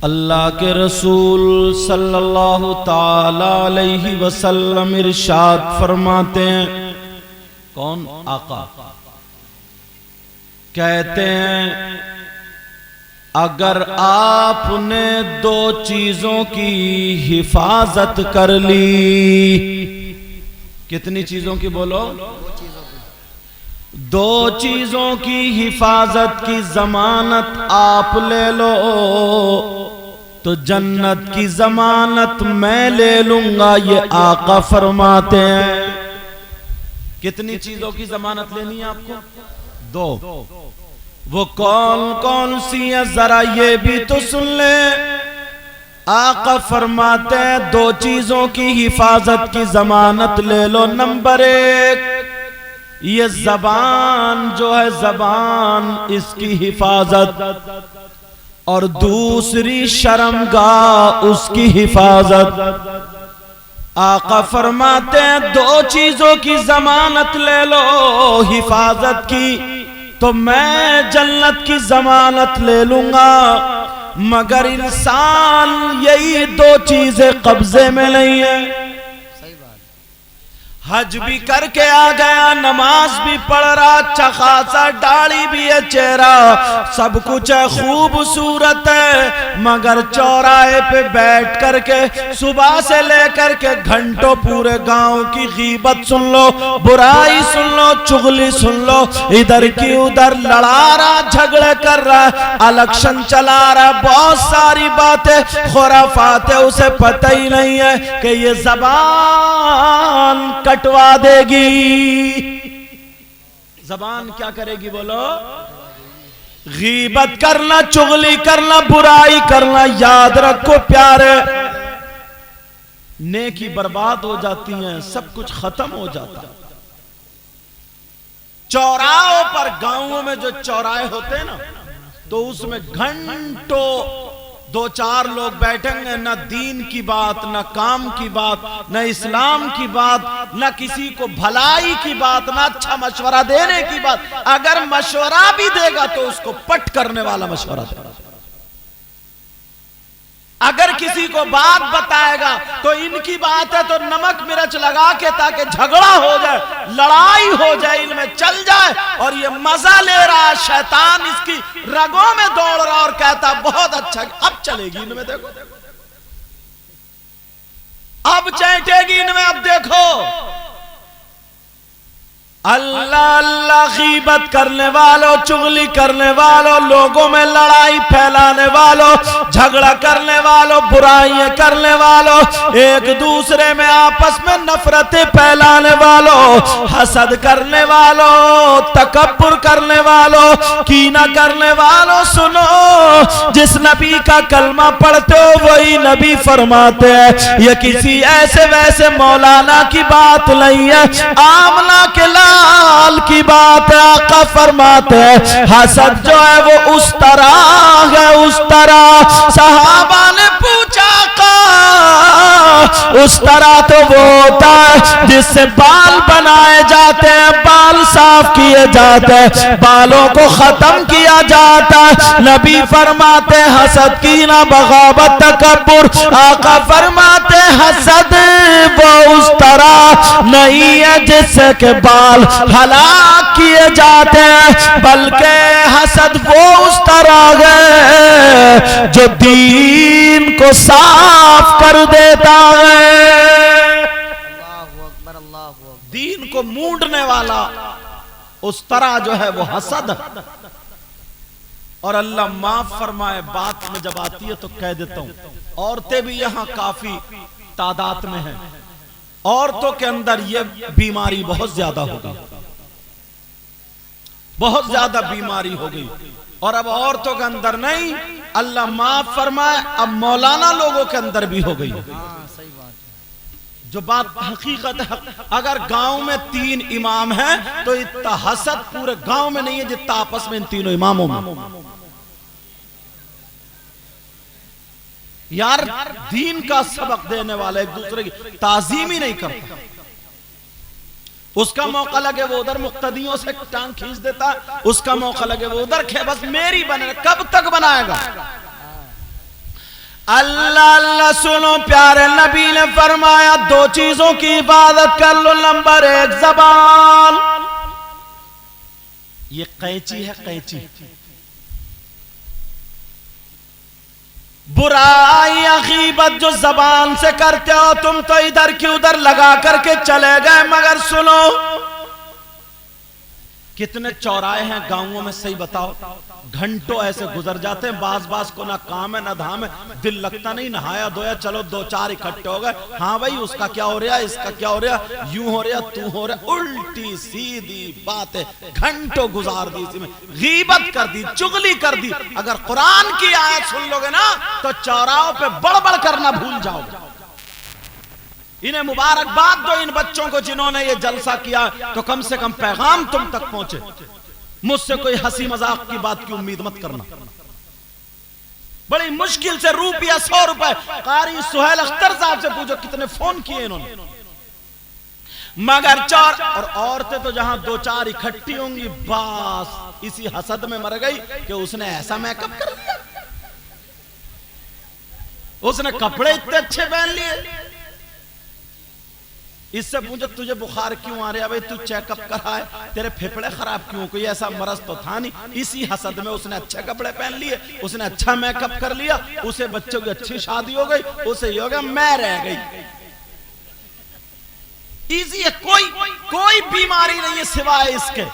अल्लाह के रसूल सल्लल्लाहु ताला अलैहि वसल्लम इरशाद फरमाते हैं, कौन? आका कहते हैं, अगर आपने दो चीजों की हिफाजत कर ली। कितनी चीजों की बोलो? दो चीजों की हिफाजत की जमानत आप ले लो तो जन्नत की जमानत मैं ले लूंगा। ये आका फरमाते हैं। कितनी चीजों की जमानत लेनी है आपको? दो। वो कौन कौन सी है जरा ये भी तो सुन ले। आका फरमाते हैं दो चीजों की हिफाजत की जमानत ले लो। नंबर एक, ये जबान जो है, जबान इसकी हिफाजत, और दूसरी शर्मगाह उसकी हिफाजत। आका फरमाते हैं दो चीजों की जमानत ले लो हिफाजत की तो मैं जन्नत की जमानत ले लूंगा। मगर इंसान यही दो चीजें कब्जे में नहीं है। हज भी करके आ गया, नमाज भी पढ़ रहा, अच्छा खासा दाढ़ी भी है, चेहरा सब कुछ है, खूबसूरत है, मगर चौराहे पे बैठ करके सुबह से लेकर के घंटों पूरे गांव की गीबत सुन लो, बुराई सुन लो, चुगली सुन लो, इधर की उधर लड़ा रहा, झगड़े कर रहा, इलेक्शन चला रहा, बहुत सारी बातें खुराफात है, उसे पता ही नहीं है कि ये जबान कटवा देगी। जबान क्या करेगी बोलो? गीबत करना, चुगली करना, बुराई करना। याद रखो प्यारे, नेकी बर्बाद हो जाती है, सब कुछ खत्म हो जाता है। चौराहों पर, गांवों में जो चौराहे होते हैं ना, तो उसमें घंटों दो चार लोग बैठेंगे, न दीन की बात, न काम की बात, न इस्लाम की बात, न किसी को भलाई की बात, न अच्छा मशवरा देने की बात। अगर मशवरा भी देगा तो उसको पट करने वाला मशवरा देगा। अगर किसी को बात बताएगा तो इनकी बात है तो नमक मिर्च लगा के, ताकि झगड़ा हो जाए, लड़ाई हो जाए, इनमें चल जाए, और ये मजा ले रहा है, शैतान इसकी रगों में दौड़ रहा और कहता बहुत अच्छा, अब चलेगी इनमें, देखो अब चैटेगी इनमें, अब देखो। अल्लाह अल्लाह, गीबत करने वालों, चुगली करने वालों, लोगों में लड़ाई फैलाने वालों, झगड़ा करने वालों, बुराइयां करने वालों, एक दूसरे में आपस में नफरतें फैलाने वालों, हसद करने वालों, तकब्बुर करने वालों, कीना करने वालों, सुनो, जिस नबी का कलमा पढ़ते हो वही नबी फरमाते हैं ये किसी ऐसे वैसे मौलाना की बात नहीं है, आमना के लाल की बात है। आका फरमाते हैं हसद जो है वो उस तरह है, उस तरह। सहाबा ने पूछा उस तरह तो वो होता है जिससे बाल बनाए जाते हैं, बाल साफ किए जाते हैं, बालों को खत्म किया जाता है। नबी फरमाते हसद की ना बगावत तकब्बुर। आका फरमाते हसद वो उस तरह नहीं है जिससे के बाल हलाक किए जाते हैं, बल्कि हसद वो उस तरह है जो दीन को साफ कर देता है। दीन को मूंढने वाला उस तरह जो है वो हसद है। और अल्लाह माफ फरमाए, बात में जब आती है तो कह देता हूं, औरतें भी यहां काफी तादाद में हैं, औरतों के अंदर ये बीमारी बहुत ज्यादा हो गई, बहुत ज्यादा बीमारी हो गई। और अब औरतों के अंदर नहीं, अल्लाह माफ फरमाए, अब मौलाना लोगों के अंदर भी हो गई। जो बात हकीकत है, अगर गांव में 3 इमाम हैं तो इतना हसद पूरे गांव में नहीं है जितना आपस में इन तीनों इमामों में। यार दीन का सबक देने वाले एक दूसरे की ताजीम ही नहीं करता। उसका मौका लगे वो उधर मुक्तदियों से टांग खींच देता, उसका मौका लगे वो उधर बस मेरी बने। कब तक बनाएगा? अल्लाह अल्लाह सुनो, प्यारे नबी ने फरमाया दो चीजों की इबादत कर लो। नंबर एक ज़बान, ये कैंची है, कैंची। बुराई या गीबत जो जबान से करते हो तुम, तो इधर की उधर लगा करके चले गए। मगर सुनो, कितने चौराहे हैं गांवों में, सही बताओ, घंटों ऐसे गुजर जाते हैं, बास बास को ना काम है ना धाम है, दिल लगता नहीं, नहाया धोया, चलो दो चार इकट्ठे हो गए, हाँ भाई उसका क्या हो रहा है, इसका क्या हो रहा है, यूं हो रहा, तू हो रहा, उल्टी सीधी बातें घंटों गुजार दी, इसी में गीबत कर दी, चुगली कर दी। अगर कुरान की आयत सुन लोगे ना तो चौराहों पे बड़बड़ करना भूल जाओगे। इन्हें मुबारकबाद दो इन बच्चों को जिन्होंने ये जलसा किया, तो कम से कम पैगाम तुम तक पहुंचे। मुझसे कोई हंसी मजाक की बात की उम्मीद मत करना। बड़ी मुश्किल से रुपया 100 रुपए कारी सुहेल अख्तर साहब से पूछो कितने फोन किए इन्होंने। मगर चोर और औरतें तो जहां दो चार इकट्ठी होंगी, बस इसी हसद में मर गई कि उसने ऐसा मेकअप कर लिया, उसने कपड़े इतने अच्छे पहन लिए। इससे पूछो तुझे बुखार क्यों आ रहा है, भाई तू चेकअप कराए, तेरे फेफड़े खराब क्यों, कोई ऐसा मरज तो था नहीं। इसी हसद में उसने अच्छे कपड़े पहन लिए, उसने अच्छा मेकअप कर लिया, उसे बच्चों की अच्छी शादी हो गई, उसे ये हो गया मैं रह गई। इजी है, कोई बीमारी नहीं है सिवाय इसके।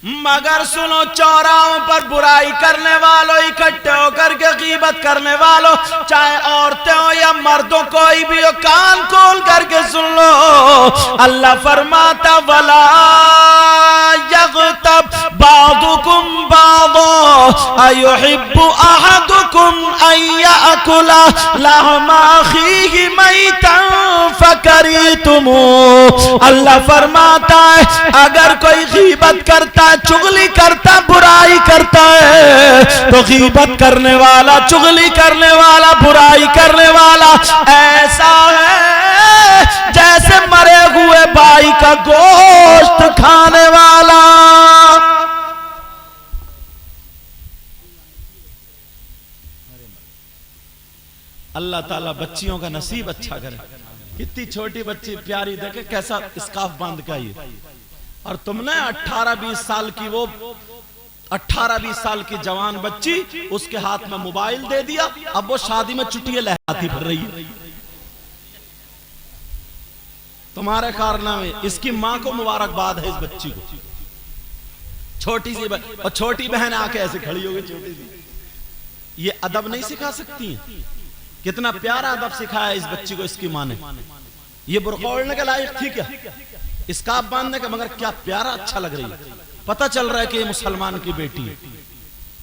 मगर सुनो, चौराहों पर बुराई करने वालों, इकट्ठे होकर के गीबत करने वालों, चाहे औरतें हो या मर्दों, कोई भी हो, कान खोल करके सुन लो। अल्लाह फरमाता वला यग़तब बादुकुम बादा अयुहिब्बु अहदुकुम अन याकुला लहमा अखीहि मैतन फकरीतुमू। अल्लाह फरमाता है अगर कोई गीबत करता, चुगली करता, बुराई करता है, तो गीबत करने वाला, चुगली करने वाला, बुराई करने वाला ऐसा है जैसे मरे हुए भाई का गोश्त खाने वाला। अल्लाह ताला बच्चियों का नसीब अच्छा करे। कितनी छोटी बच्ची प्यारी, देखे कैसा स्कार्फ बांध के आई है। और तुमने 18-20 साल की, वो 18-20 साल की जवान बच्ची, उसके हाथ में मोबाइल दे दिया, अब वो शादी में चुटिया लहराती फिर रही है। तुम्हारे कारनामे। इसकी मां को मुबारकबाद है इस बच्ची को, छोटी सी और छोटी बहन आके ऐसे खड़ी हो गई छोटी सी। ये अदब नहीं सिखा सकती? कितना प्यारा अदब सिखाया इस बच्ची को इसकी मां ने। ये बुर्का ओढ़ने के लायक थी क्या, स्कार्फ बांधने का? मगर क्या प्यारा, अच्छा लग रही है। पता चल रहा है कि ये मुसलमान की बेटी है।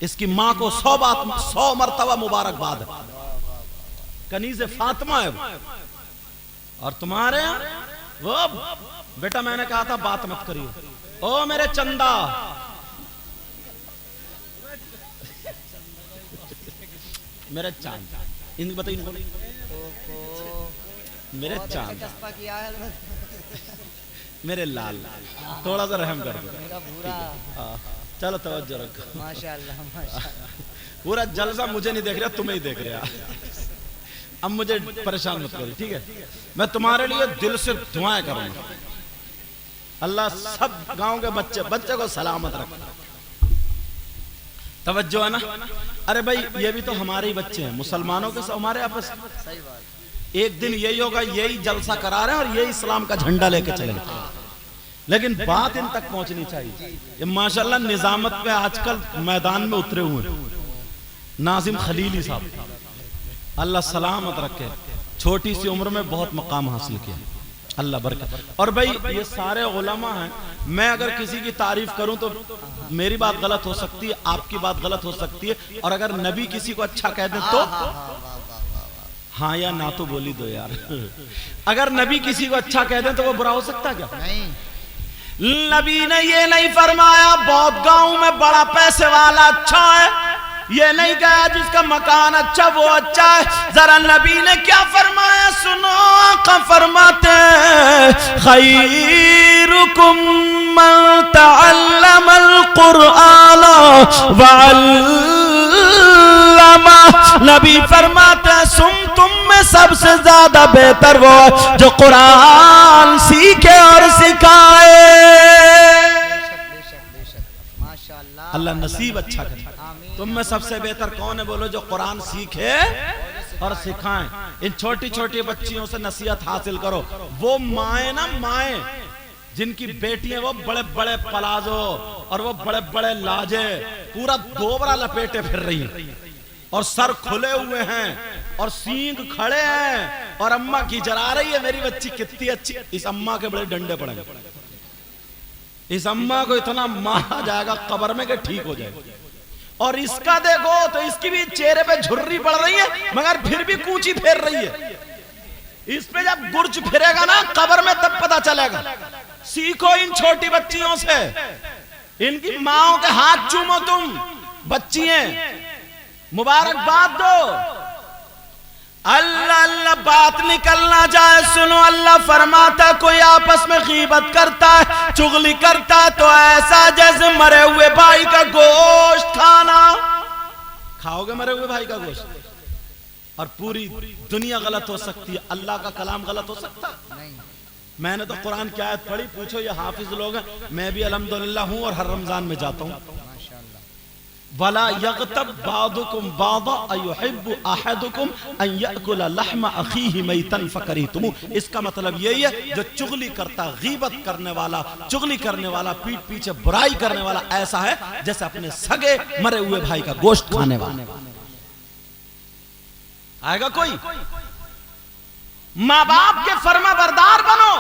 इसकी मां को 100 मरतबा मुबारकबाद है। कनीज़े फातिमा है वो। और तुम्हारे वो बेटा, मैंने कहा था बात मत करिए। ओ मेरे चंदा, मेरे चांद, इनको बताइए, मेरे चांद, मेरे लाल, थोड़ा सा रहम कर दो। चलो तवज्जो रखो। माशाअल्लाह माशाअल्लाह। पूरा जलसा मुझे नहीं देख रहा, तुम्हें ही देख रहा। अब मुझे परेशान मत करो, ठीक है? मैं तुम्हारे लिए दिल से दुआएं करूंगा। अल्लाह सब गांव के बच्चे को सलामत रखे। तवज्जो है ना? अरे भाई, ये भी तो हमारे ही बच्चे हैं, मुसलमानों के हमारे आपस। सही बात। एक दिन यही होगा, यही जलसा करा रहे हैं और यही इस्लाम का झंडा लेके चलेंगे। लेकिन बात इन तक पहुंचनी चाहिए। ये माशाल्लाह निजामत पे आजकल मैदान में उतरे हुए हैं नाजिम खलीली साहब, अल्लाह सलामत रखे। छोटी सी उम्र में बहुत मकाम हासिल किया, अल्लाह बरकत। और भाई ये सारे उलमा हैं। मैं अगर किसी की तारीफ करूं तो मेरी बात गलत हो सकती है, आपकी बात गलत हो सकती है। और अगर नबी किसी को अच्छा कह दे तो हाँ या ना तो बोली दो यार। अगर नबी किसी को अच्छा कह दे तो वो बुरा हो सकता है क्या? नहीं। नबी ने ये नहीं फरमाया बहुत गांव में बड़ा पैसे वाला अच्छा है, ये नहीं कहा जिसका मकान अच्छा वो अच्छा है। जरा नबी ने क्या फरमाया सुनो। आका फरमाते हैं खैरुकुम मन तअल्लमल कुरआन व अल्लमा। नबी फरमाते हैं तुम में सबसे ज्यादा बेहतर वो है जो कुरान सीखे और सिखाए। अल्लाह नसीब अच्छा करे। तुम में सबसे बेहतर कौन है बोलो? जो कुरान सीखे और सिखाएं। इन छोटी छोटी बच्चियों से नसीहत हासिल करो। वो माए ना माए जिनकी बेटियां वो बड़े बड़े पलाजो और वो बड़े बड़े लाजे पूरा दोबरा लपेटे फिर रही हैं और सर खुले हुए हैं और सींग खड़े हैं और अम्मा की जरा रही है मेरी बच्ची कितनी अच्छी। इस अम्मा के बड़े डंडे पड़ेंगे। इस अम्मा को इतना मारा जाएगा कब्र में कि ठीक हो जाएगा। और इसका देखो तो इसकी भी चेहरे पे झुर्री पड़ रही है मगर फिर भी कूंची फेर रही है। इस पे जब गुर्ज फिरेगा ना कब्र में तब पता चलेगा। सीखो इन छोटी बच्चियों से, इनकी माओं के हाथ चूमो। तुम बच्चियां मुबारकबाद दो। अल्लाह अल्लाह बात निकलना जाए सुनो। अल्लाह फरमाता कोई आपस में गीबत करता है, चुगली करता है तो ऐसा जैसे मरे हुए भाई का गोश्त खाना। खाओगे मरे हुए भाई का गोश्त? और पूरी दुनिया गलत हो सकती है, अल्लाह का कलाम गलत हो सकता नहीं। मैंने तो कुरान की आयत पढ़ी, पूछो ये हाफिज लोग हैं, मैं भी अल्हम्दुलिल्लाह हूं और हर रमजान में जाता हूं। वला यग़तब बादुकुम बादा अयुहिब्बु अहदुकुम अन याकुला लहमा अखीहि मैतन फकरिहतुमु। इसका मतलब यही है जो चुगली करता, गीबत करने वाला, चुगली करने वाला, पीठ पीछे बुराई करने वाला ऐसा है जैसे अपने सगे मरे हुए भाई का गोश्त खाने वाला। आएगा कोई? माँ बाप के फर्मा बरदार बनो।